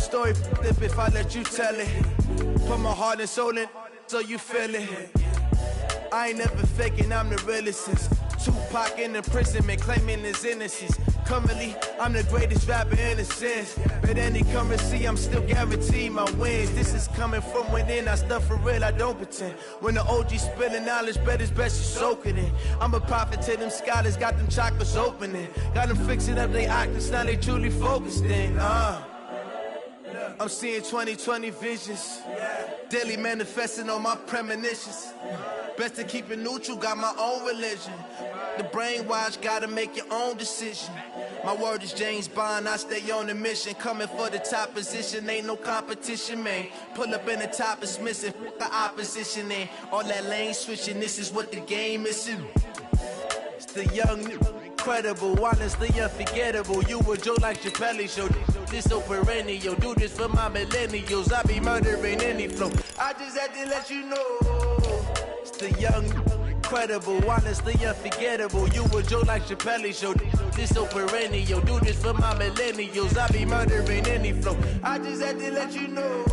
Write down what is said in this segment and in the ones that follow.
story if I let you tell it. Put my heart and soul in so you feel it. I ain't never faking, I'm the realest since Tupac in imprisonment, claiming his innocence. Currently, I'm the greatest rapper in a sense. But any currency, I'm still guaranteed my wins. This is coming from within, I stuff for real, I don't pretend. When the OG spilling knowledge, bet it's best you soak it in. I'm a prophet to them scholars, got them chakras opening. Got them fixing up they octaves, now they truly focused in. I'm seeing 2020 visions. Daily manifesting on my premonitions. Best to keep it neutral, got my own religion. The brainwash, gotta make your own decision. My word is James Bond, I stay on the mission. Coming for the top position, ain't no competition, man. Pull up in the top is missing, the opposition in. All that lane switching, this is what the game is. It's the young, incredible, honestly unforgettable. You a joke like Chappelle show. This so perennial, do this for my millennials. I be murdering any flow. I just had to let you know. It's the young, incredible, honestly unforgettable. You a joke like Chappelle show. This so perennial, do this for my millennials. I be murdering any flow. I just had to let you know.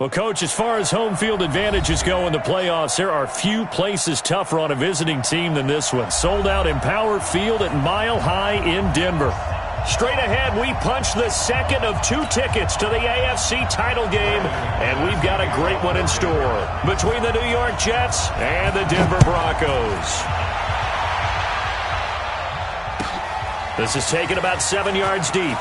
Well, Coach, as far as home field advantages go in the playoffs, there are few places tougher on a visiting team than this one. Sold out Empower Field at Mile High in Denver. Straight ahead, we punch the second of 2 tickets to the AFC title game, and we've got a great one in store between the New York Jets and the Denver Broncos. This is taken about 7 yards deep.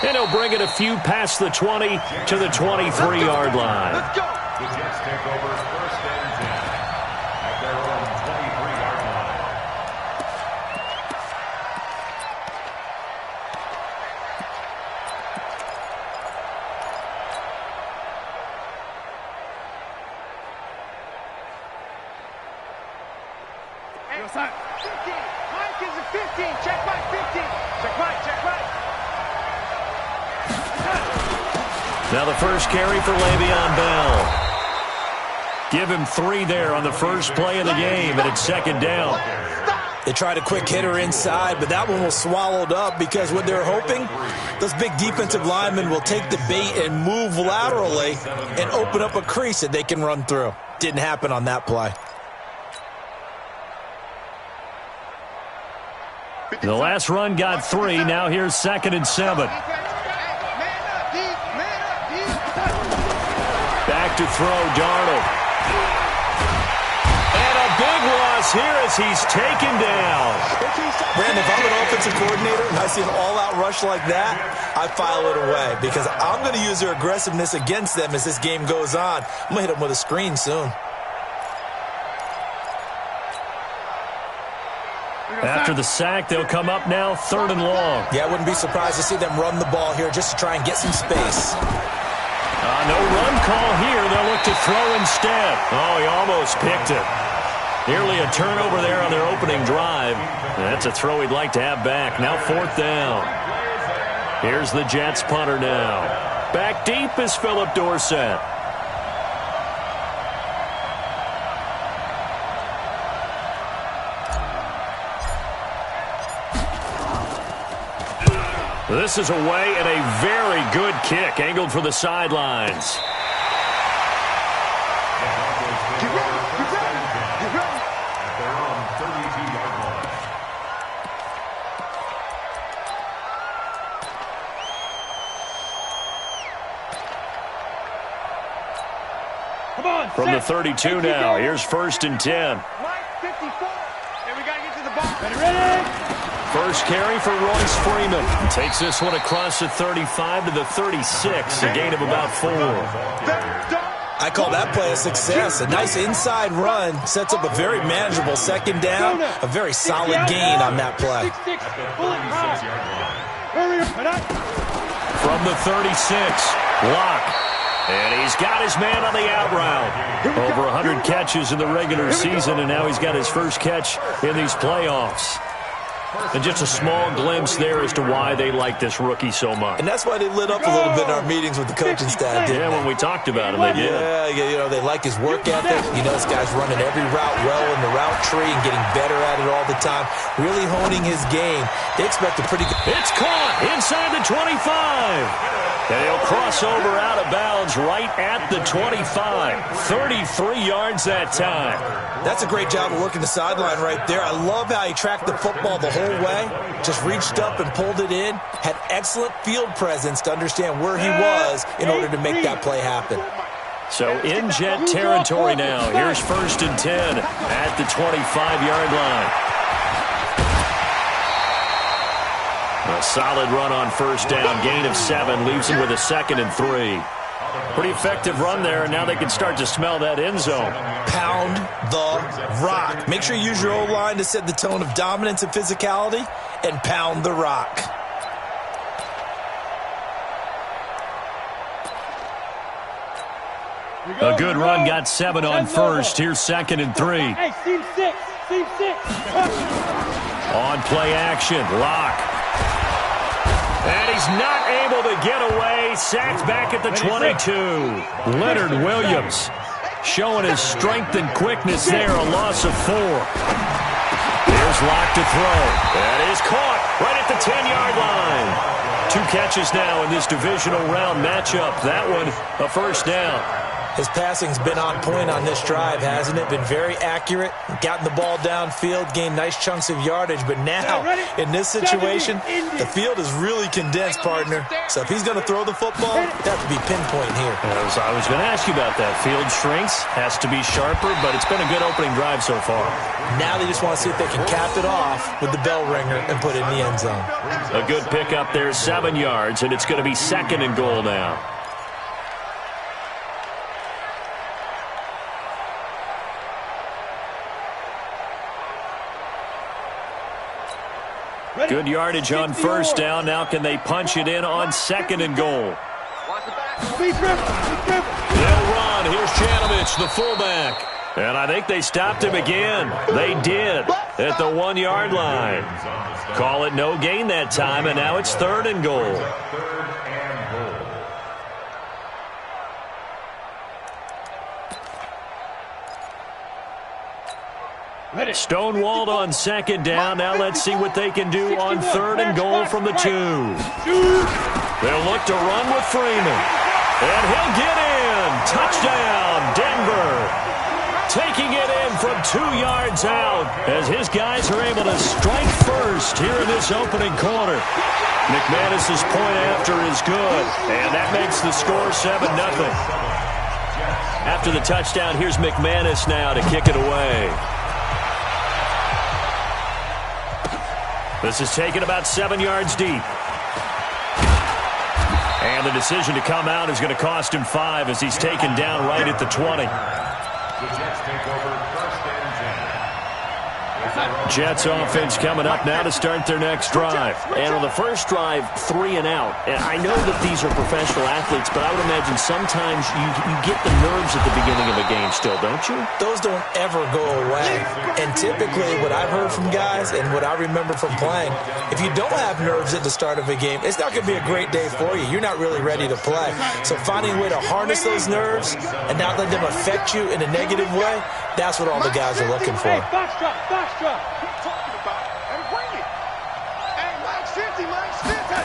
And he'll bring it a few past the 20 to the 23-yard line. Let's go. The Jets take over first and 10 at their own 23-yard line. Hey, what's up? 15. Mike is a 15. Check Mike, 15. Check Mike, check Mike. Now the first carry for Le'Veon Bell. Give him 3 there on the first play of the game, and it's second down. They tried a quick hitter inside, but that one was swallowed up because what they're hoping, those big defensive linemen will take the bait and move laterally and open up a crease that they can run through. Didn't happen on that play. The last run got 3. Now here's 2nd and 7. Back to throw, Darnold. And a big loss here as he's taken down. Brandon, if I'm an offensive coordinator and I see an all-out rush like that, I file it away because I'm going to use their aggressiveness against them as this game goes on. I'm going to hit them with a screen soon. After the sack, they'll come up now 3rd and long. Yeah, I wouldn't be surprised to see them run the ball here just to try and get some space. No run call here. They'll look to throw instead. Oh, he almost picked it. Nearly a turnover there on their opening drive. That's a throw he'd like to have back. Now 4th down. Here's the Jets punter now. Back deep is Philip Dorsett. This is away and a very good kick angled for the sidelines. From the 32 now, here's 1st and 10. 54. And we got to get to the ball. Ready? First carry for Royce Freeman. Takes this one across the 35 to the 36, a gain of about 4. I call that play a success. A nice inside run sets up a very manageable 2nd down. A very solid gain on that play. From the 36, Locke. And he's got his man on the out route. Over 100 catches in the regular season, and now he's got his first catch in these playoffs. And just a small glimpse there as to why they like this rookie so much. And that's why they lit up a little bit in our meetings with the coaching staff, didn't they? When we talked about him, they did. Yeah, you know, they like his work ethic. You know, this guy's running every route well in the route tree and getting better at it all the time. Really honing his game. They expect a pretty good... It's caught inside the 25. And he'll cross over out of bounds right at the 25. 33 yards that time. That's a great job of working the sideline right there. I love how he tracked the football the whole way. Just reached up and pulled it in. Had excellent field presence to understand where he was in order to make that play happen. So in Jet territory now. Here's 1st and 10 at the 25-yard line. A solid run on 1st down. Gain of 7 leaves him with a 2nd and 3. Pretty effective run there, and now they can start to smell that end zone. Pound the rock. Make sure you use your O-line to set the tone of dominance and physicality, and pound the rock. A good run, got 7 on 1st. Here's 2nd and 3. Hey, seam 6. On play action, Locke. And he's not able to get away. Sacked back at the 22. Leonard Williams showing his strength and quickness there. A loss of 4. Here's Locke to throw. That is caught right at the 10-yard line. 2 catches now in this divisional round matchup. That one a 1st down. His passing's been on point on this drive, hasn't it? Been very accurate, gotten the ball downfield, gained nice chunks of yardage. But now, in this situation, the field is really condensed, partner. So if he's going to throw the football, it has to be pinpoint here. I was going to ask you about that. Field shrinks, has to be sharper, but it's been a good opening drive so far. Now they just want to see if they can cap it off with the bell ringer and put it in the end zone. A good pickup there, 7 yards, and it's going to be 2nd and goal now. Good yardage on 1st down. Now can they punch it in on 2nd and goal? They'll run. Here's Chanovich, the fullback. And I think they stopped him again. They did at the 1-yard line. Call it no gain that time, and now it's 3rd and goal. Stonewalled on 2nd down. Now let's see what they can do on 3rd and goal from the 2. They'll look to run with Freeman. And he'll get in. Touchdown, Denver. taking it in from 2 yards out as his guys are able to strike first here in this opening quarter. McManus's point after is good, and that makes the score 7-0. After the touchdown, here's McManus now to kick it away. This is taken about 7 yards deep. And the decision to come out is going to cost him 5 as he's taken down right at the 20. The Jets take over first and 10. Jets offense coming up now to start their next drive. And on the first drive, 3 and out. And I know that these are professional athletes, but I would imagine sometimes you get the nerves at the beginning of a game still, don't you? Those don't ever go away. And typically what I've heard from guys and what I remember from playing, if you don't have nerves at the start of a game, it's not going to be a great day for you. You're not really ready to play. So finding a way to harness those nerves and not let them affect you in a negative way, that's what all the guys are looking for. Hey, box drop, box drop. What are you talking about? Hey, bring it. Hey, Mike's 50, Mike's 50.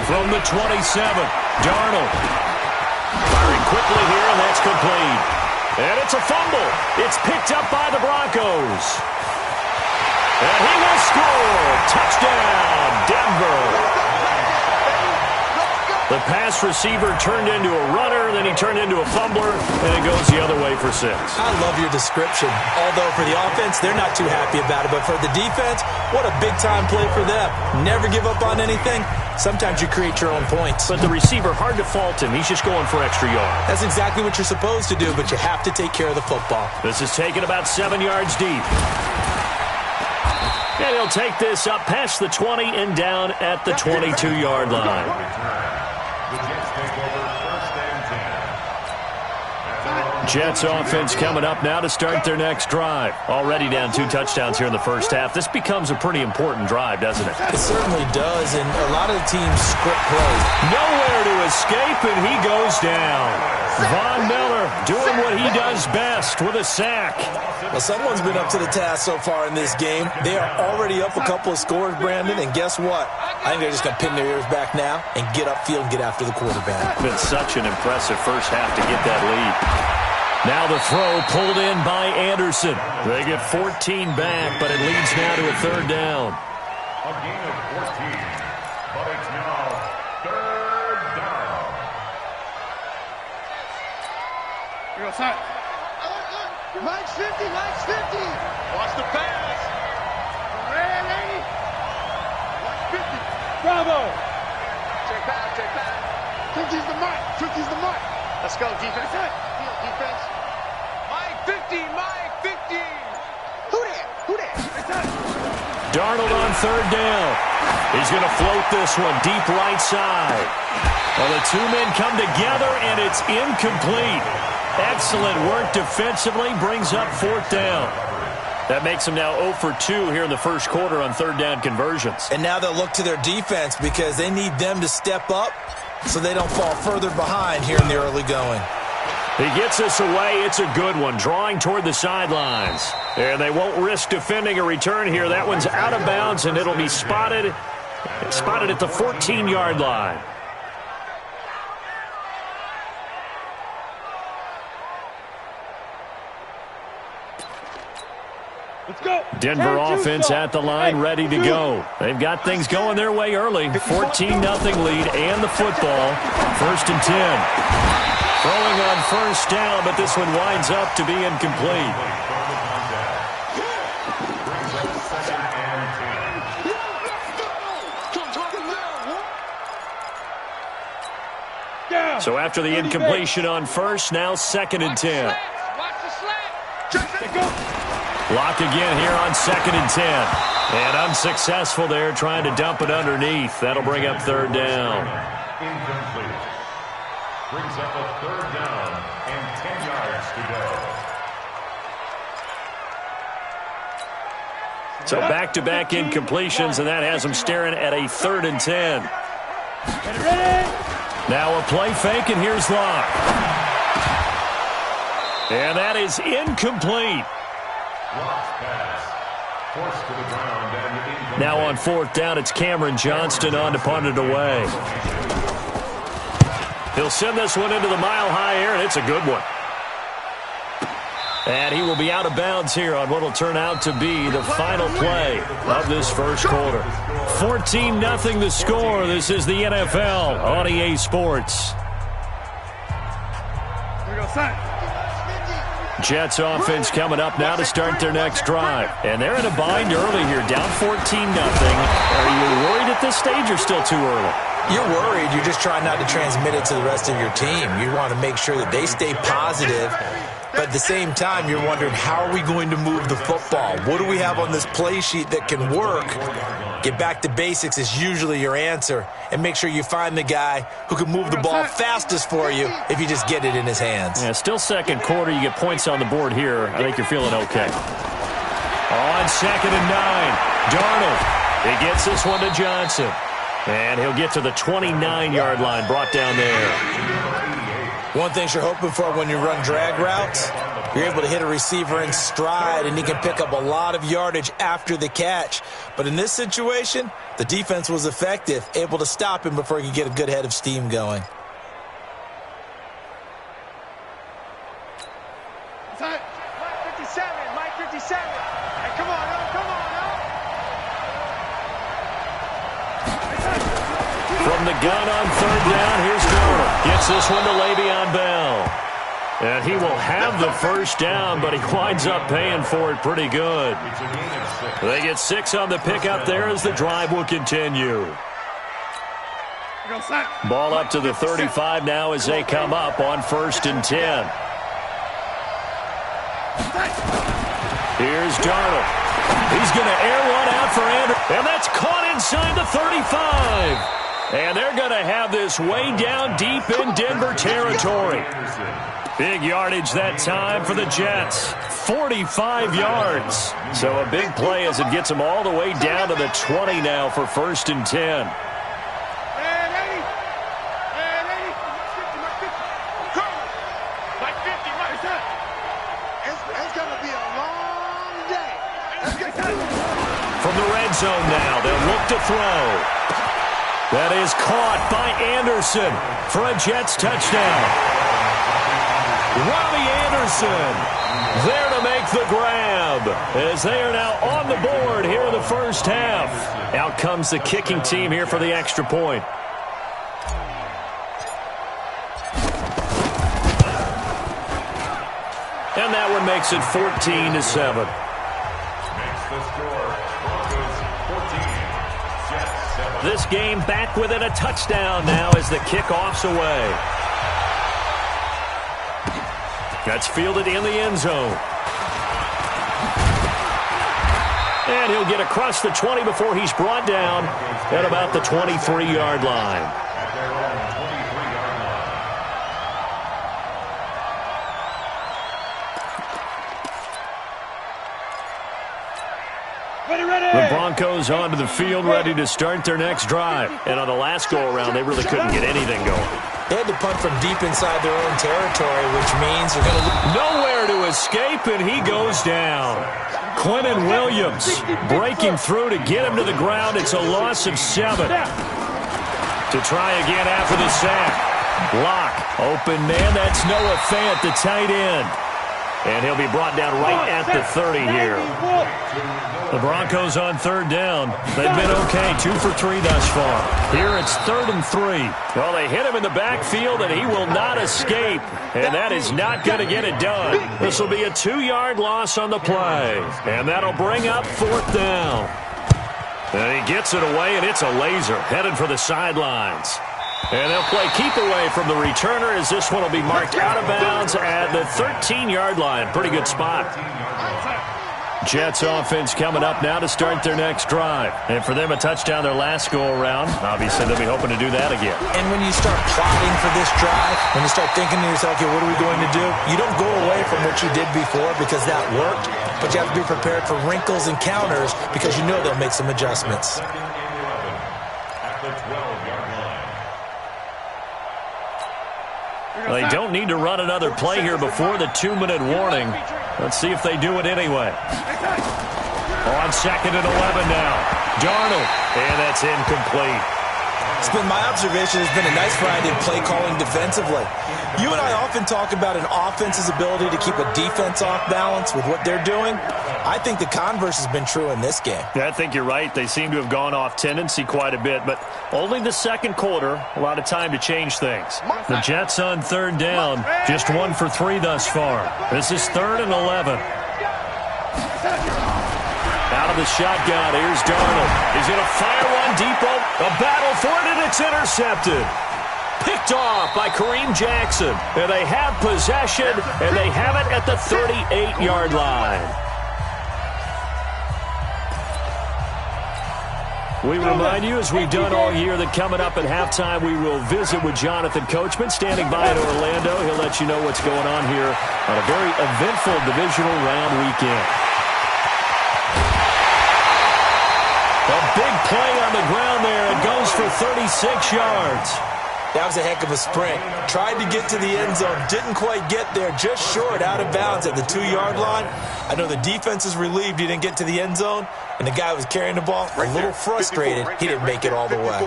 From the 27, Darnold. Firing quickly here, and that's complete. And it's a fumble. It's picked up by the Broncos. And he will score. Touchdown, Denver. The pass receiver turned into a runner, then he turned into a fumbler, and it goes the other way for 6. I love your description. Although for the offense, they're not too happy about it. But for the defense, what a big-time play for them. Never give up on anything. Sometimes you create your own points. But the receiver, hard to fault him. He's just going for extra yards. That's exactly what you're supposed to do, but you have to take care of the football. This is taken about 7 yards deep. And he'll take this up past the 20 and down at the 22-yard line. The Jets take over first and 10. Jets offense coming up now to start their next drive. Already down 2 touchdowns here in the first half. This becomes a pretty important drive, doesn't it? It certainly does, and a lot of the teams script plays. Nowhere to escape, and he goes down. Von Miller doing what he does best with a sack. Well, someone's been up to the task so far in this game. They are already up a couple of scores, Brandon, and guess what? I think they're just going to pin their ears back now and get upfield and get after the quarterback. Been such an impressive first half to get that lead. Now the throw pulled in by Anderson. They get 14 back, but it leads now to a 3rd down. A gain of 14, but it's now 3rd down. You're outside. Mike's 50, Mike's 50. Watch the pass. Ready? Mike's 50. Bravo. Check back. 50's the mark. 50's the mark. Let's go, defense. Defense. Mike 50, Mike 50. Who there? Darnold on 3rd down. He's going to float this one deep right side. Well, the 2 men come together, and it's incomplete. Excellent work defensively, brings up 4th down. That makes them now 0 for 2 here in the first quarter on 3rd down conversions. And now they'll look to their defense because they need them to step up so they don't fall further behind here in the early going. He gets this away. It's a good one, drawing toward the sidelines. And they won't risk defending a return here. That one's out of bounds, and it'll be spotted at the 14-yard line. Let's go. Denver offense at the line, ready to go. They've got things going their way early. 14-0 lead and the football. 1st and 10. Throwing on 1st down, but this one winds up to be incomplete. So after the incompletion on 1st, now 2nd and 10. Watch the slant. Block again here on 2nd and 10. And unsuccessful there, trying to dump it underneath. That'll bring up 3rd down. Incomplete. Brings up a 3rd down and 10 yards to go. So back-to-back incompletions, and that has them staring at a 3rd and 10. Ready? Now a play fake, and here's Locke. And that is incomplete. Now on 4th down, it's Cameron Johnston on to punt it away. He'll send this one into the mile-high air, and it's a good one. And he will be out of bounds here on what will turn out to be the final play of this first quarter. 14-0 the score. This is the NFL on EA Sports. Jets offense coming up now to start their next drive. And they're in a bind early here, down 14-0. Are you worried at this stage or still too early? You're worried. You're just trying not to transmit it to the rest of your team. You want to make sure that they stay positive. But at the same time, you're wondering, how are we going to move the football? What do we have on this play sheet that can work? Get back to basics is usually your answer. And make sure you find the guy who can move the ball fastest for you if you just get it in his hands. Yeah, still second quarter. You get points on the board here. I think you're feeling okay. On 2nd and 9, Darnold. He gets this one to Johnson. And he'll get to the 29-yard line, brought down there. One thing you're hoping for when you run drag routes, you're able to hit a receiver in stride, and he can pick up a lot of yardage after the catch. But in this situation, the defense was effective, able to stop him before he could get a good head of steam going. Mike 57, Mike 57. Hey, come on, no, come on, no. From the gun on 3rd down, here's Darnold. Gets this one to Le'Veon Bell. And he will have the first down, but he winds up paying for it pretty good. They get 6 on the pickup there as the drive will continue. Ball up to the 35 now as they come up on 1st and 10. Here's Darnold. He's going to air one out for Anderson. And that's caught inside the 35. And they're going to have this way down deep in Denver territory. Big yardage that time for the Jets. 45 yards. So a big play as it gets them all the way down to the 20 now for 1st and 10. From the red zone now, they'll look to throw. That is caught by Anderson for a Jets touchdown. Robbie Anderson there to make the grab as they are now on the board here in the first half. Out comes the kicking team here for the extra point. And that one makes it 14-7. This game back within a touchdown now as the kickoff's away. That's fielded in the end zone. And he'll get across the 20 before he's brought down at about the 23-yard line. The Broncos onto the field, ready to start their next drive. And on the last go-around, they really couldn't get anything going. They had to punt from deep inside their own territory, which means they're going to... Nowhere to escape, and he goes down. Quentin Williams breaking through to get him to the ground. It's a loss of 7. To try again after the sack. Block. Open man, that's Noah Fant, the tight end. And he'll be brought down right at the 30 here. The Broncos on 3rd down. They've been okay, 2 for 3 thus far. Here it's 3rd and 3. Well, they hit him in the backfield, and he will not escape. And that is not going to get it done. This will be a 2-yard loss on the play. And that'll bring up 4th down. And he gets it away, and it's a laser headed for the sidelines. And they'll play keep away from the returner as this one will be marked out of bounds at the 13-yard line. Pretty good spot. Jets offense coming up now to start their next drive. And for them, a touchdown their last go-around. Obviously, they'll be hoping to do that again. And when you start plotting for this drive, when you start thinking to yourself, okay, what are we going to do? You don't go away from what you did before because that worked, but you have to be prepared for wrinkles and counters because you know they'll make some adjustments. Well, they don't need to run another play here before the 2-minute warning. Let's see if they do it anyway. On 2nd and 11 now. Darnold, and that's incomplete. It's been my observation. There's been a nice variety of play calling defensively. You and I often talk about an offense's ability to keep a defense off balance with what they're doing. I think the converse has been true in this game. Yeah, I think you're right. They seem to have gone off tendency quite a bit, but only the second quarter, a lot of time to change things. The Jets on third down, just 1 for 3 thus far. This is 3rd and 11. Out of the shotgun, here's Darnold. He's going to fire one deep. A battle for it, and it's intercepted. Picked off by Kareem Jackson. And they have possession, and they have it at the 38-yard line. We remind you, as we've done all year, that coming up at halftime, we will visit with Jonathan Coachman, standing by in Orlando. He'll let you know what's going on here on a very eventful divisional round weekend. A big play on the ground there. It goes for 36 yards. That was a heck of a sprint. Tried to get to the end zone. Didn't quite get there. Just short, out of bounds at the 2-yard line. I know the defense is relieved he didn't get to the end zone, and the guy who was carrying the ball a little frustrated. He didn't make it all the way.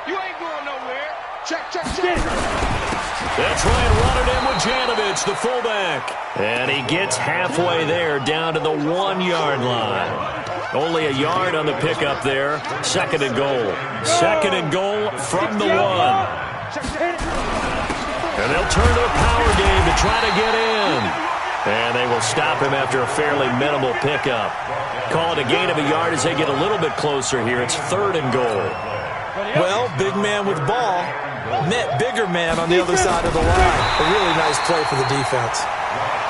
You ain't going nowhere. Check. That's right, running in with Janovich, the fullback. And he gets halfway there, down to the 1-yard line. Only a yard on the pickup there. 2nd and goal. 2nd and goal from the 1. And they'll turn to a power game to try to get in. And they will stop him after a fairly minimal pickup. Call it a gain of a yard as they get a little bit closer here. It's 3rd and goal. Well, big man with ball met bigger man on the other side of the line. A really nice play for the defense.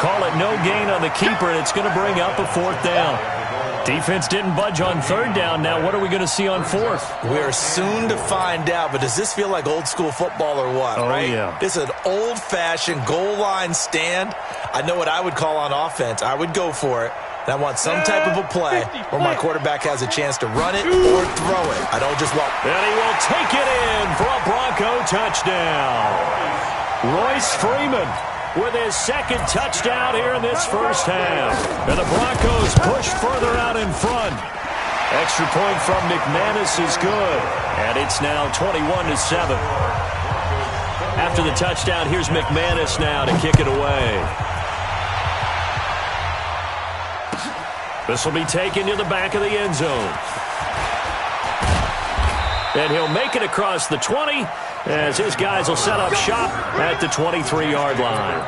Call it no gain on the keeper, and it's going to bring up a 4th down. Defense didn't budge on 3rd down. Now what are we going to see on 4th? We're soon to find out, but does this feel like old school football or what, right? Yeah. This is an old-fashioned goal line stand. I know what I would call on offense. I would go for it. And I want some type of a play where my quarterback has a chance to run it or throw it. I don't just want... And he will take it in for a Bronco touchdown. Royce Freeman with his 2nd touchdown here in this first half. And the Broncos push further out in front. Extra point from McManus is good. And it's now 21-7. After the touchdown, here's McManus now to kick it away. This will be taken to the back of the end zone. And he'll make it across the 20 as his guys will set up shop at the 23-yard line.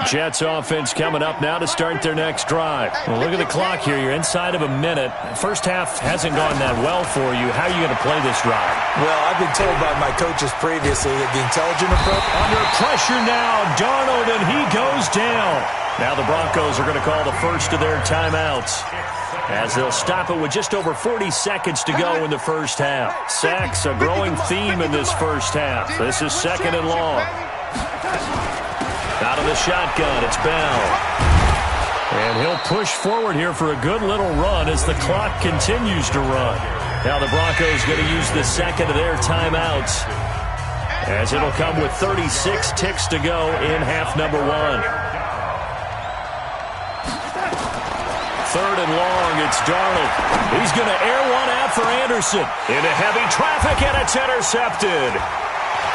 Jets offense coming up now to start their next drive. Well, look at the clock here. You're inside of a minute. First half hasn't gone that well for you. How are you going to play this drive? Well, I've been told by my coaches previously that the intelligent approach... Under pressure now, Darnold, and he goes down. Now the Broncos are going to call the first of their timeouts, as they'll stop it with just over 40 seconds to go in the first half. Sacks, a growing theme in this first half. This is 2nd and long. Out of the shotgun, it's Bell. And he'll push forward here for a good little run as the clock continues to run. Now the Broncos going to use the 2nd of their timeouts, as it'll come with 36 ticks to go in half number 1. 3rd and long, it's Darnold. He's going to air one out for Anderson. Into heavy traffic, and it's intercepted.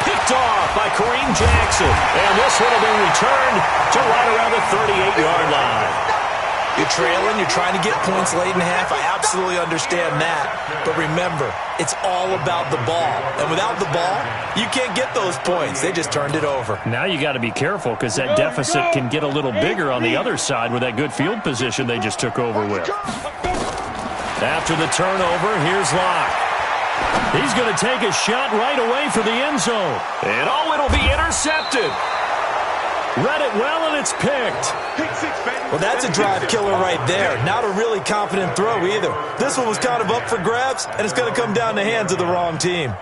Picked off by Kareem Jackson. And this one will be returned to right around the 38-yard line. You're trailing, you're trying to get points late in half. I absolutely understand that. But remember, it's all about the ball. And without the ball, you can't get those points. They just turned it over. Now you got to be careful, because that deficit can get a little bigger on the other side with that good field position they just took over with. After the turnover, here's Locke. He's going to take a shot right away for the end zone. And it'll be intercepted. Read it well, and it's picked. Well, that's a drive killer right there. Not a really confident throw either. This one was kind of up for grabs, and it's going to come down the hands of the wrong team.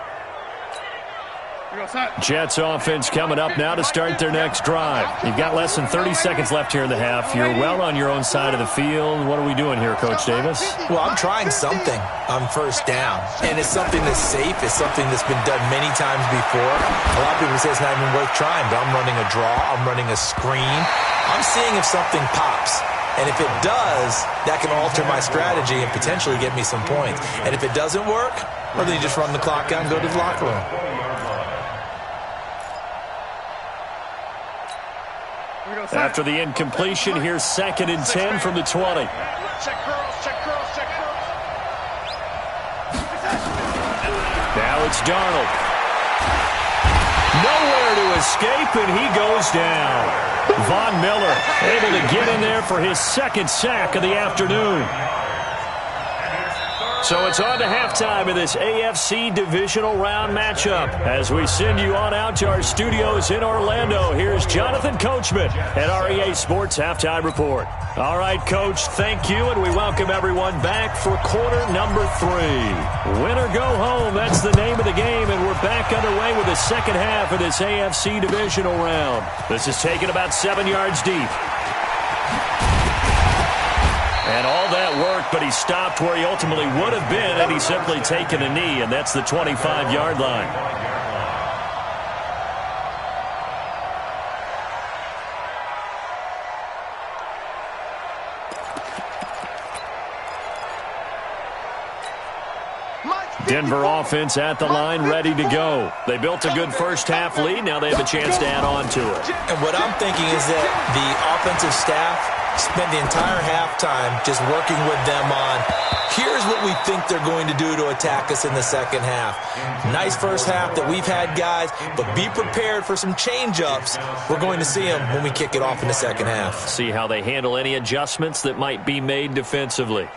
Jets offense coming up now to start their next drive. You've got less than 30 seconds left here in the half. You're well on your own side of the field. What are we doing here, Coach Davis? Well, I'm trying something on first down, and it's something that's safe. It's something that's been done many times before. A lot of people say it's not even worth trying, but I'm running a draw. I'm running a screen. I'm seeing if something pops. And if it does, that can alter my strategy and potentially get me some points. And if it doesn't work, well, then you just run the clock out and go to the locker room. After the incompletion, here's 2nd and 10 from the 20. Check curls, check curls, check curls. Now it's Darnold. Nowhere to escape, and he goes down. Von Miller able to get in there for his 2nd sack of the afternoon. So it's on to halftime in this AFC divisional round matchup. As we send you on out to our studios in Orlando, here's Jonathan Coachman at REA Sports Halftime Report. All right, Coach, thank you, and we welcome everyone back for quarter number 3. Win or go home, that's the name of the game, and we're back underway with the second half of this AFC divisional round. This is taken about 7 yards deep. And all that work, but he stopped where he ultimately would have been had he simply taken a knee, and that's the 25-yard line. Denver offense at the line, ready to go. They built a good first-half lead. Now they have a chance to add on to it. And what I'm thinking is that the offensive staff spent the entire halftime just working with them on, here's what we think they're going to do to attack us in the second half. Nice first half that we've had, guys, but be prepared for some change-ups. We're going to see them when we kick it off in the second half. See how they handle any adjustments that might be made defensively.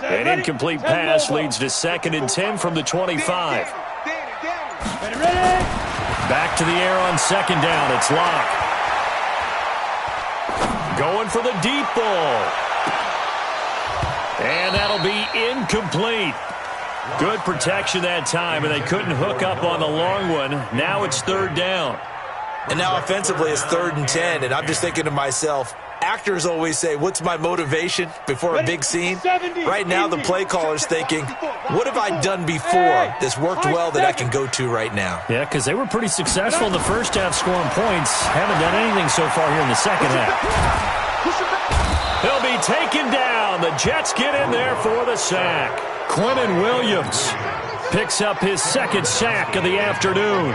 An incomplete pass leads to 2nd and 10 from the 25. Back to the air on 2nd down. It's Locke. Going for the deep ball. And that'll be incomplete. Good protection that time, and they couldn't hook up on the long one. Now it's 3rd down. And now offensively it's 3rd and 10, and I'm just thinking to myself, actors always say, what's my motivation before a big scene? Right now the play caller's thinking, what have I done before that's worked well that I can go to right now? Yeah, because they were pretty successful in the first half scoring points. Haven't done anything so far here in the second half. He'll be taken down. The Jets get in there for the sack. Quinnen Williams picks up his 2nd sack of the afternoon.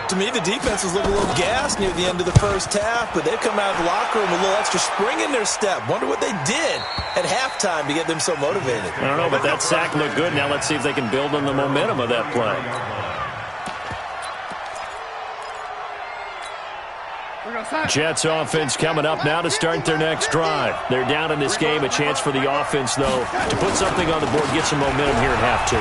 To me, the defense was looking a little gassed near the end of the first half, but they've come out of the locker room with a little extra spring in their step. Wonder what they did at halftime to get them so motivated. I don't know, but that sack looked good. Now let's see if they can build on the momentum of that play. Jets offense coming up now to start their next drive. They're down in this game. A chance for the offense, though, to put something on the board, get some momentum here in half 2.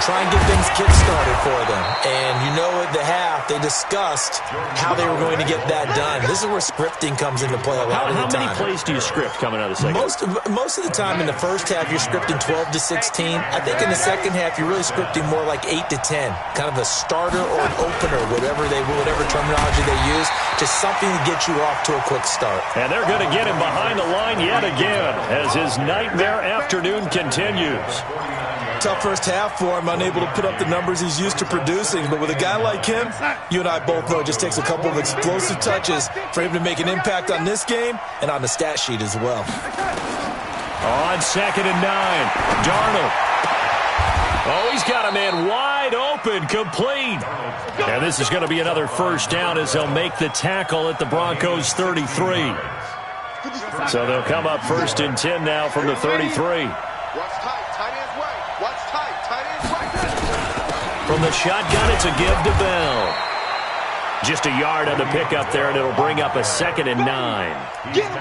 Try and get things kick-started for them. And you know at the half, they discussed how they were going to get that done. This is where scripting comes into play a lot of the time. How many plays do you script coming out of the second? Most of the time in the first half, you're scripting 12 to 16. I think in the second half, you're really scripting more like 8 to 10. Kind of a starter or an opener, whatever terminology they use. Just something to get you off to a quick start. And they're going to get him behind the line yet again as his nightmare afternoon continues. Tough first half for him, unable to put up the numbers he's used to producing. But with a guy like him, you and I both know it just takes a couple of explosive touches for him to make an impact on this game and on the stat sheet as well. On 2nd and 9, Darnold. Oh, he's got a man wide open, complete. And this is going to be another first down as they'll make the tackle at the Broncos' 33. So they'll come up 1st and 10 now from the 33. From the shotgun, it's a give to Bell. Just a yard on the pickup there, and it'll bring up a 2nd and 9.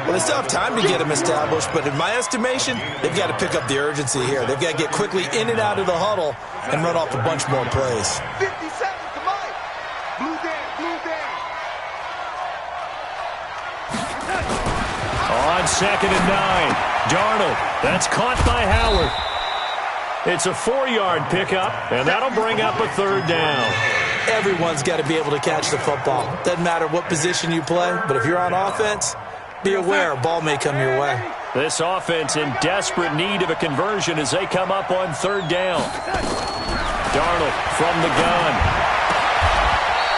Well, they still have time to get them established, but in my estimation, they've got to pick up the urgency here. They've got to get quickly in and out of the huddle and run off a bunch more plays. 50 seconds to Mike. Blue down. On 2nd and 9, Darnold. That's caught by Howard. It's a 4-yard pickup, and that'll bring up a 3rd down. Everyone's got to be able to catch the football. Doesn't matter what position you play, but if you're on offense, be aware a ball may come your way. This offense in desperate need of a conversion as they come up on 3rd down. Darnold from the gun.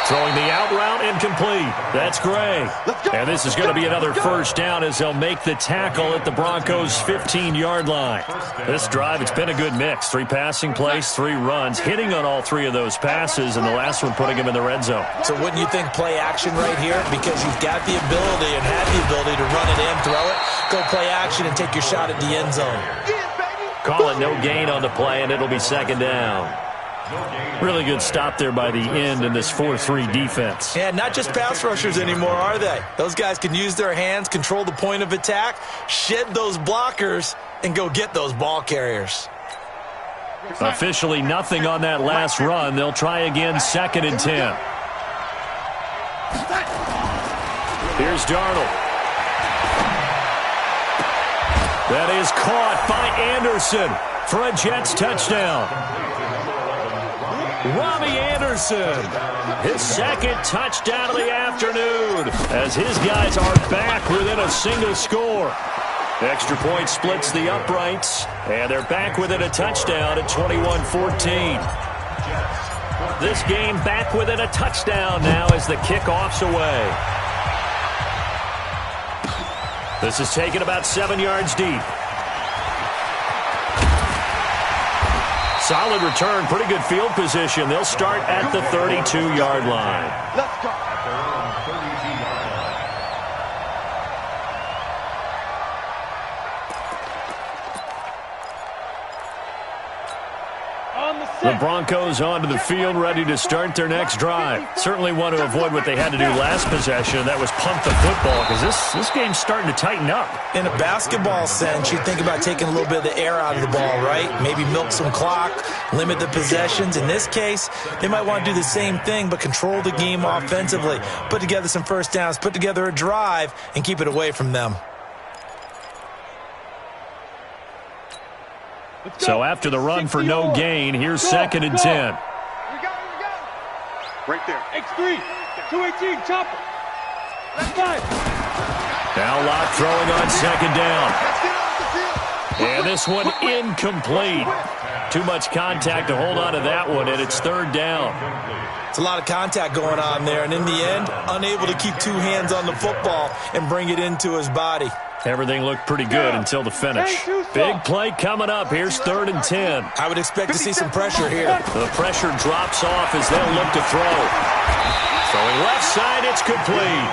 Throwing the out route incomplete. That's Gray. And this is going to be another 1st down as they'll make the tackle at the Broncos' 15-yard line. This drive, it's been a good mix. 3 passing plays, 3 runs, hitting on all 3 of those passes, and the last one putting him in the red zone. So wouldn't you think play action right here? Because you've got the ability and have the ability to run it in, throw it, go play action, and take your shot at the end zone. Call it no gain on the play, and it'll be 2nd down. Really good stop there by the end in this 4-3 defense. Yeah, not just pass rushers anymore, are they? Those guys can use their hands, control the point of attack, shed those blockers, and go get those ball carriers. Officially nothing on that last run. They'll try again 2nd and 10. Here's Darnold. That is caught by Anderson for a Jets touchdown. Robbie Anderson, his 2nd touchdown of the afternoon, as his guys are back within a single score. Extra point splits the uprights, and they're back within a touchdown at 21-14. This game back within a touchdown now as the kickoff's away. This is taken about 7 yards deep. Solid return, pretty good field position. They'll start at the 32-yard line. Let's go. The Broncos onto the field, ready to start their next drive. Certainly want to avoid what they had to do last possession. That was punt the football, because this game's starting to tighten up. In a basketball sense, you think about taking a little bit of the air out of the ball, right? Maybe milk some clock, limit the possessions. In this case, they might want to do the same thing, but control the game offensively. Put together some 1st downs, put together a drive, and keep it away from them. So after the run for no gain, here's 2nd and 10. We got it. Right there. X3. 218. Chopper. Left side. Now Locke throwing on 2nd down. And this one incomplete. Too much contact to hold on to that one, and it's 3rd down. It's a lot of contact going on there, and in the end, unable to keep 2 hands on the football and bring it into his body. Everything looked pretty good until the finish. Big play coming up. Here's 3rd and 10. I would expect to see some pressure here. The pressure drops off as they'll look to throw. Throwing left side, it's complete.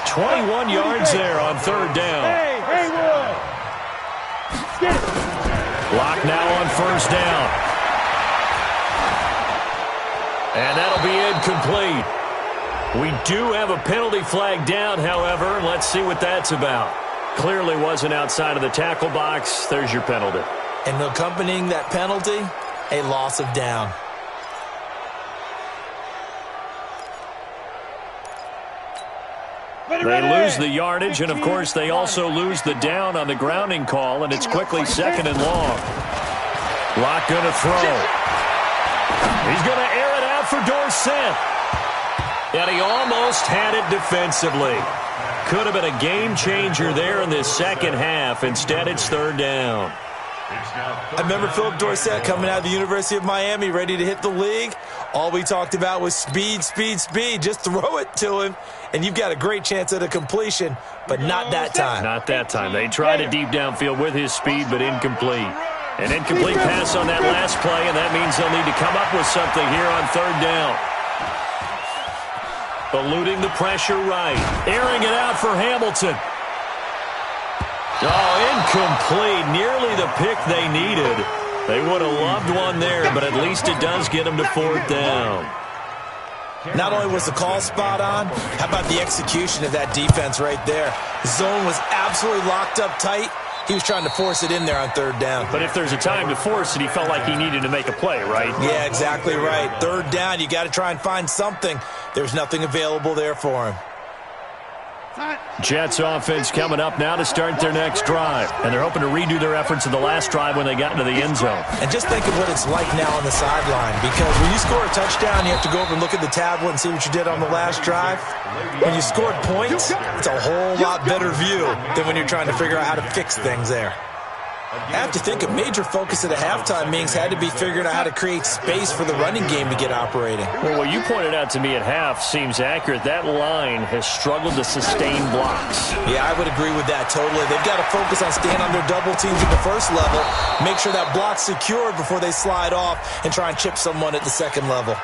21 yards there on 3rd down. Hey, Wood. Lock now on 1st down. And that'll be incomplete. We do have a penalty flag down, however. Let's see what that's about. Clearly wasn't outside of the tackle box. There's your penalty. And accompanying that penalty, a loss of down. They lose the yardage, and, of course, they also lose the down on the grounding call, and it's quickly 2nd and long. Locke going to throw. He's going to air it out for Dorsett. And he almost had it defensively. Could have been a game changer there in this 2nd half. Instead, it's 3rd down. I remember Philip Dorsett coming out of the University of Miami ready to hit the league. All we talked about was speed, speed, speed. Just throw it to him, and you've got a great chance at a completion, but not that time. Not that time. They tried it deep downfield with his speed, but incomplete. An incomplete pass on that last play, and that means they'll need to come up with something here on 3rd down. Eluding the pressure right. Airing it out for Hamilton. Oh, incomplete. Nearly the pick they needed. They would have loved one there, but at least it does get them to 4th down. Not only was the call spot on, how about the execution of that defense right there? The zone was absolutely locked up tight. He was trying to force it in there on third down. But if there's a time to force it, he felt like he needed to make a play, right? Yeah, exactly right. Third down, you got to try and find something. There's nothing available there for him. Jets offense coming up now to start their next drive. And they're hoping to redo their efforts of the last drive when they got into the end zone. And just think of what it's like now on the sideline. Because when you score a touchdown, you have to go over and look at the tablet and see what you did on the last drive. When you scored points, it's a whole lot better view than when you're trying to figure out how to fix things there. I have to think a major focus at a halftime meetings had to be figuring out how to create space for the running game to get operating. Well, what you pointed out to me at half seems accurate. That line has struggled to sustain blocks. Yeah, I would agree with that totally. They've got to focus on staying on their double teams at the first level, make sure that block's secured before they slide off and try and chip someone at the second level.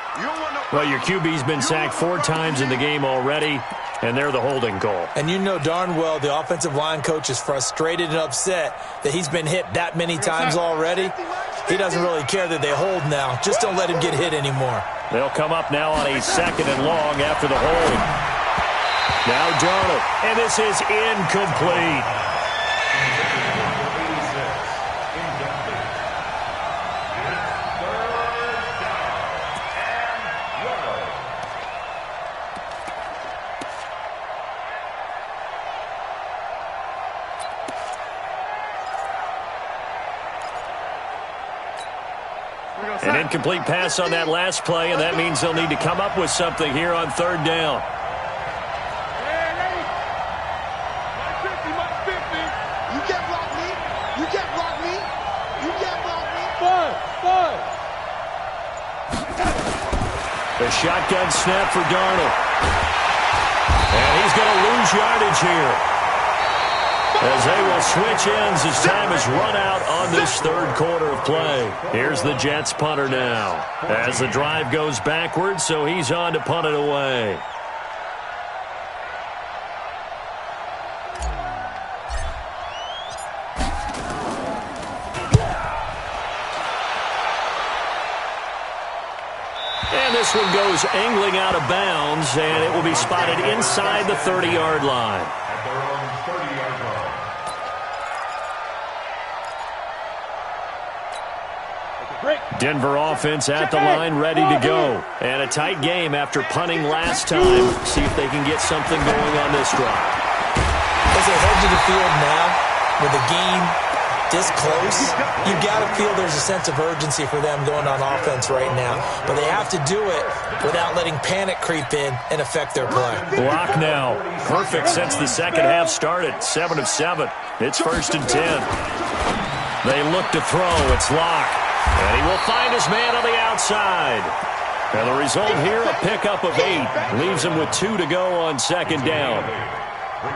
Well, your QB's been sacked 4 times in the game already, and they're the holding goal. And you know darn well the offensive line coach is frustrated and upset that he's been hit that many times already. He doesn't really care that they hold now. Just don't let him get hit anymore. They'll come up now on a 2nd and long after the hold. Now Darnold, and this is incomplete. An incomplete pass on that last play, and that means they'll need to come up with something here on 3rd down. You can't block me. You can't block me. You can't block me. The shotgun snap for Darnold. And he's going to lose yardage here, as they will switch ends as time is run out on this 3rd quarter of play. Here's the Jets punter now, as the drive goes backwards, so he's on to punt it away. And this one goes angling out of bounds, and it will be spotted inside the 30-yard line. Denver offense at the line, ready to go. And a tight game after punting last time. See if they can get something going on this drive. As they head to the field now, with the game this close, you got to feel there's a sense of urgency for them going on offense right now. But they have to do it without letting panic creep in and affect their play. Block now. Perfect since the second half started. 7 of 7. It's 1st and 10. They look to throw. It's Locke. And he will find his man on the outside. And the result here, a pickup of 8. Leaves him with 2 to go on 2nd down.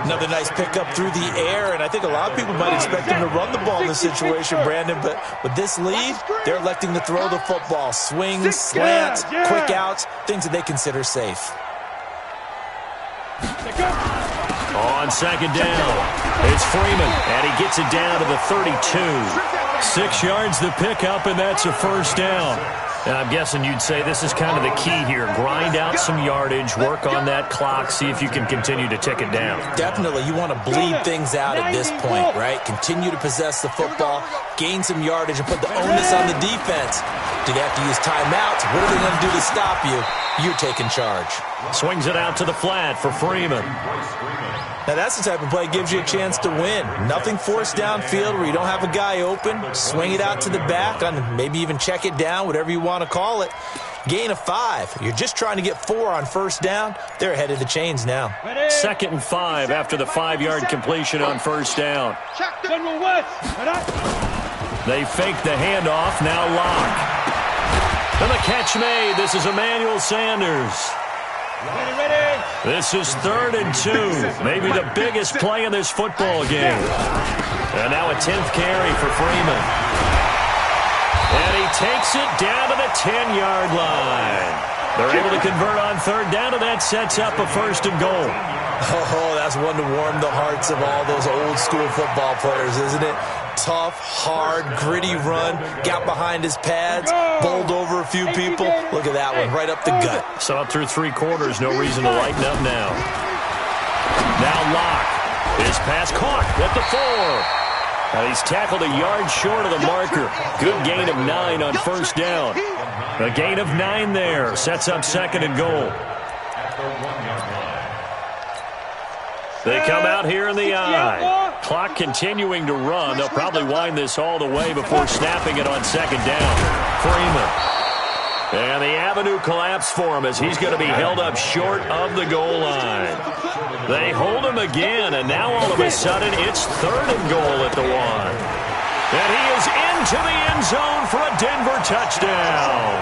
Another nice pickup through the air, and I think a lot of people might expect him to run the ball in this situation, Brandon, but with this lead, they're electing to throw the football. Swings, slants, quick outs, things that they consider safe. On 2nd down, it's Freeman, and he gets it down to the 32. 6 yards the pickup, and that's a 1st down. And I'm guessing you'd say this is kind of the key here. Grind out some yardage, work on that clock, see if you can continue to tick it down. Definitely. You want to bleed things out at this point, right? Continue to possess the football, gain some yardage, and put the onus on the defense. Do they have to use timeouts? What are they going to do to stop you? You're taking charge. Swings it out to the flat for Freeman. Now, that's the type of play that gives you a chance to win. Nothing forced downfield where you don't have a guy open. Swing it out to the back, on maybe even check it down, whatever you want to call it. Gain of 5. You're just trying to get 4 on 1st down. They're ahead of the chains now. 2nd and 5 after the 5-yard completion on 1st down. They fake the handoff, now Locke. And the catch made. This is Emmanuel Sanders. This is 3rd and 2. Maybe the biggest play in this football game. And now a 10th carry for Freeman. And he takes it down to the 10-yard line. They're able to convert on 3rd down, and that sets up a 1st and goal. Oh, that's one to warm the hearts of all those old-school football players, isn't it? tough, hard, gritty run. Got behind his pads, bowled over a few people. Look at that one, right up the gut. So up through 3 quarters, no reason to lighten up now. Now Locke. His pass caught at the 4. He's tackled a yard short of the marker. Good gain of 9 on first down. A gain of 9 there. Sets up 2nd and goal. They come out here in the I. Clock continuing to run. They'll probably wind this all the way before snapping it on 2nd down. Freeman. And the avenue collapsed for him as he's going to be held up short of the goal line. They hold him again, and now all of a sudden it's 3rd and goal at the 1. And he is into the end zone for a Denver touchdown.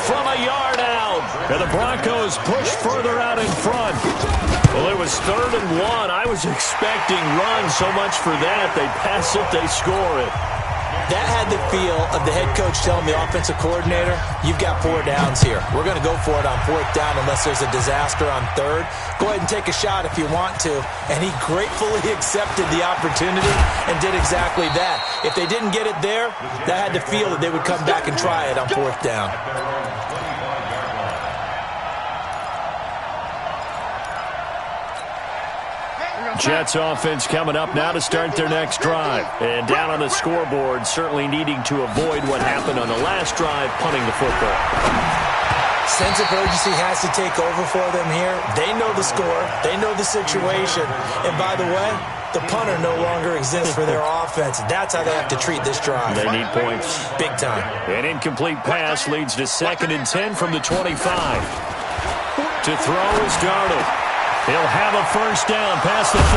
From a yard out, and the Broncos push further out in front. Well, it was 3rd and 1. I was expecting run so much for that. They pass it, they score it. That had the feel of the head coach telling the offensive coordinator, you've got 4 downs here. We're going to go for it on 4th down unless there's a disaster on 3rd. Go ahead and take a shot if you want to. And he gratefully accepted the opportunity and did exactly that. If they didn't get it there, that had the feel that they would come back and try it on 4th down. Jets offense coming up now to start their next drive. And down on the scoreboard, certainly needing to avoid what happened on the last drive, punting the football. Sense of urgency has to take over for them here. They know the score. They know the situation. And by the way, the punter no longer exists for their offense. That's how they have to treat this drive. They need points. Big time. An incomplete pass leads to 2nd and 10 from the 25. To throw is Darnold. He'll have a first down past the 40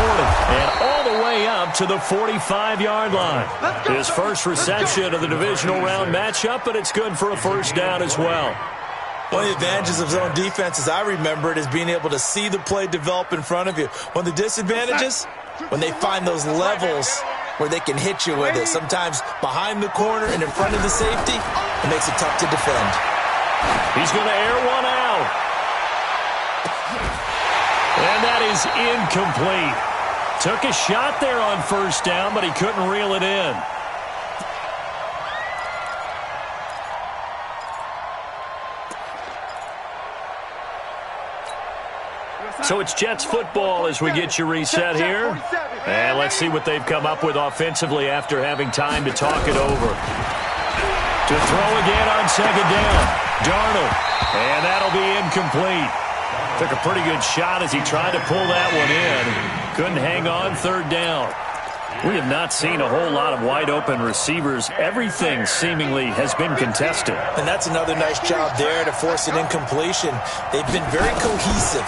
and all the way up to the 45-yard line. His first reception of the divisional round matchup, but it's good for a first down as well. One of the advantages of zone defense, as I remember it, is being able to see the play develop in front of you. One of the disadvantages, when they find those levels where they can hit you with it, sometimes behind the corner and in front of the safety, it makes it tough to defend. He's going to air one out. And that is incomplete. Took a shot there on first down, but he couldn't reel it in. So it's Jets football as we get you reset here. And let's see what they've come up with offensively after having time to talk it over. To throw again on 2nd down. Darnold. And that'll be incomplete. Took a pretty good shot as he tried to pull that one in. Couldn't hang on 3rd down. We have not seen a whole lot of wide-open receivers. Everything seemingly has been contested. And that's another nice job there to force an incompletion. They've been very cohesive,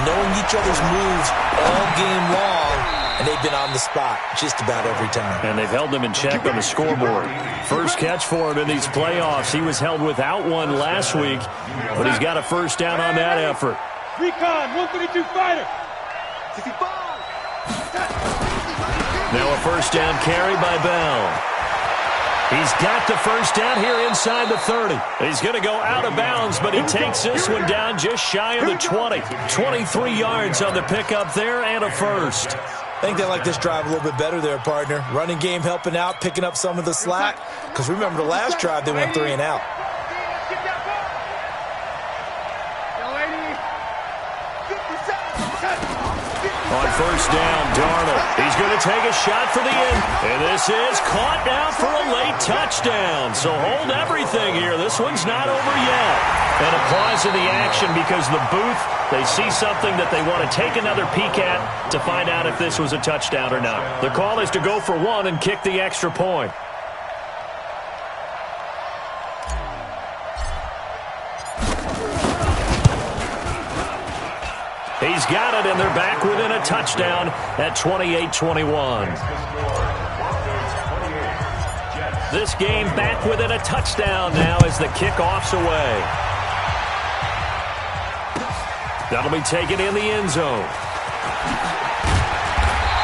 knowing each other's moves all game long, and they've been on the spot just about every time. And they've held them in check on the scoreboard. First catch for him in these playoffs. He was held without one last week, but he's got a first down on that effort. Recon, 132 fighter. Now a first down carry by Bell. He's got the first down here inside the 30. He's going to go out of bounds, but he takes this one down just shy of the 20. 23 yards on the pickup there and a first. I think they like this drive a little bit better there, partner. Running game helping out, picking up some of the slack. Because remember the last drive, they went 3 and out. On first down, Darnold. He's going to take a shot for the end. And this is caught now for a late touchdown. So hold everything here. This one's not over yet. And applause in the action because the booth, they see something that they want to take another peek at to find out if this was a touchdown or not. The call is to go for 1 and kick the extra point. He's got it, and they're back within a touchdown at 28-21. This game back within a touchdown now as the kickoff's away. That'll be taken in the end zone.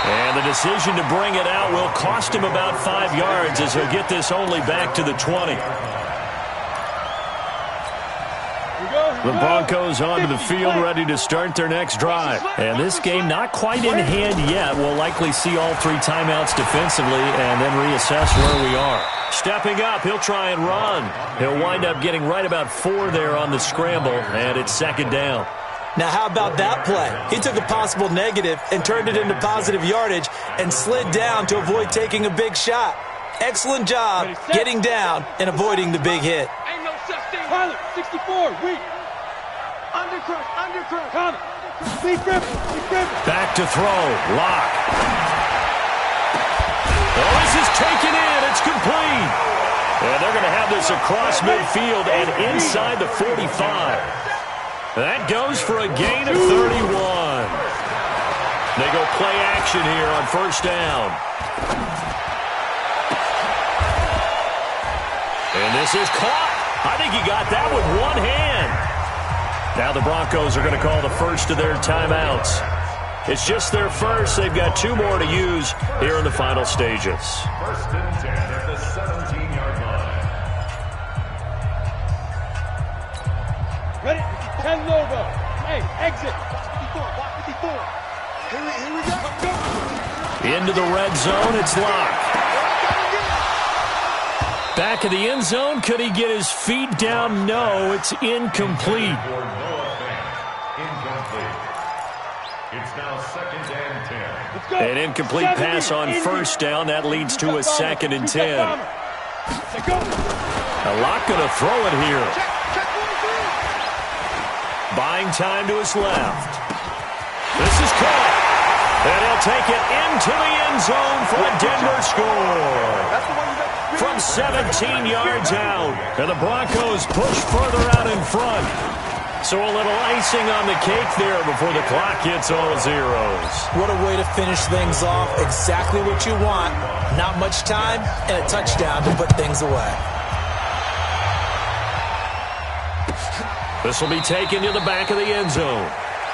And the decision to bring it out will cost him about 5 yards as he'll get this only back to the 20. The Broncos onto the field, ready to start their next drive. And this game not quite in hand yet. We'll likely see all 3 timeouts defensively and then reassess where we are. Stepping up, he'll try and run. He'll wind up getting right about 4 there on the scramble, and it's second down. Now, how about that play? He took a possible negative and turned it into positive yardage and slid down to avoid taking a big shot. Excellent job getting down and avoiding the big hit. Ain't no such thing. Pilot, 64, weak. Undercrush. Come. Big grip. Back to throw. Lock. Oh, this is taken in. It's complete. And they're going to have this across midfield and inside the 45. That goes for a gain of 31. They go play action here on first down. And this is caught. I think he got that with one hand. Now the Broncos are going to call the first of their timeouts. It's just their first. They've got 2 more to use here in the final stages. First and 10 at the 17-yard line. Ready? 10 logo. Hey, exit. 54, block 54. Here we go. Into the red zone. It's locked. Back of the end zone. Could he get his feet down? No, it's incomplete. It's now second and 10. An incomplete pass on first down. That leads to a second and 10. A lot going to throw it here. Buying time to his left. This is caught. And he'll take it into the end zone for a Denver score. From 17 yards out. And the Broncos push further out in front. So a little icing on the cake there before the clock hits all zeros. What a way to finish things off. Exactly what you want. Not much time and a touchdown to put things away. This will be taken to the back of the end zone.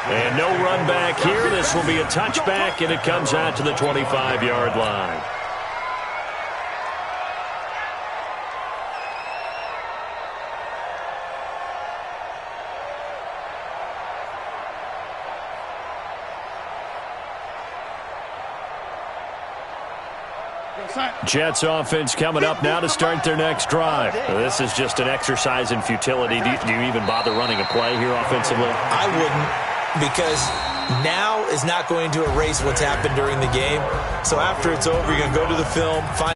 And no run back here. This will be a touchback, and it comes out to the 25-yard line. Jets offense coming up now to start their next drive. This is just an exercise in futility. Do you even bother running a play here offensively? I wouldn't, because now is not going to erase what's happened during the game. So after it's over, you're going to go to the film, find